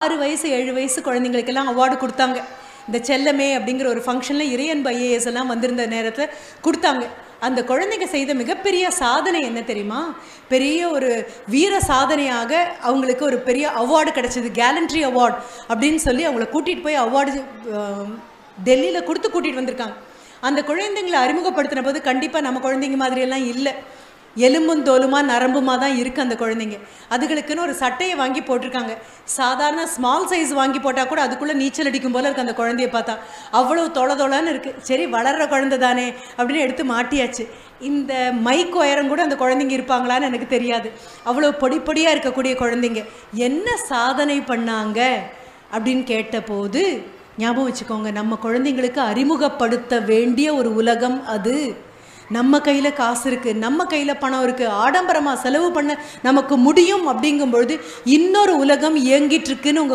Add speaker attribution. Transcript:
Speaker 1: 6 வயசு 7 வயசு குழந்தைங்களுக்கெல்லாம் அவார்டு கொடுத்தாங்க. இந்த செல்லமே அப்படிங்கிற ஒரு ஃபங்க்ஷனில் இறையன்பு ஐஏஎஸ் எல்லாம் வந்திருந்த நேரத்தில் கொடுத்தாங்க. அந்த குழந்தைங்க செய்த மிகப்பெரிய சாதனை என்ன தெரியுமா? பெரிய ஒரு வீர சாதனையாக அவங்களுக்கு ஒரு பெரிய அவார்டு கிடச்சிது, கேலண்ட்ரி அவார்டு அப்படின்னு சொல்லி அவங்கள கூட்டிகிட்டு போய் அவார்டு டெல்லியில் கொடுத்து கூட்டிகிட்டு வந்திருக்காங்க. அந்த குழந்தைங்களை அறிமுகப்படுத்தின போது கண்டிப்பாக நம்ம குழந்தைங்க மாதிரியெல்லாம் இல்லை, எலும்பும் தோலுமா நரம்புமா தான் இருக்குது அந்த குழந்தைங்க. அதுகளுக்குன்னு ஒரு சட்டையை வாங்கி போட்டிருக்காங்க. சாதாரண ஸ்மால் சைஸ் வாங்கி போட்டால் கூட அதுக்குள்ளே நீச்சல் அடிக்கும் போல் இருக்குது அந்த குழந்தைய பார்த்தா. அவ்வளோ தொலைன்னு இருக்குது. சரி, வளர்கிற குழந்தை தானே அப்படின்னு எடுத்து மாட்டியாச்சு. இந்த மைக் உயரம் கூட அந்த குழந்தைங்க இருப்பாங்களான்னு எனக்கு தெரியாது. அவ்வளோ பொடிப்பொடியாக இருக்கக்கூடிய குழந்தைங்க என்ன சாதனை பண்ணாங்க அப்படின்னு கேட்டபோது, ஞாபகம் வச்சுக்கோங்க, நம்ம குழந்தைங்களுக்கு அறிமுகப்படுத்த வேண்டிய ஒரு உலகம் அது. நம்ம கையில் காசு இருக்குது, நம்ம கையில் பணம் இருக்குது, ஆடம்பரமாக செலவு பண்ண நமக்கு முடியும் அப்படிங்கும்பொழுது இன்னொரு உலகம் இயங்கிட்டு இருக்குன்னு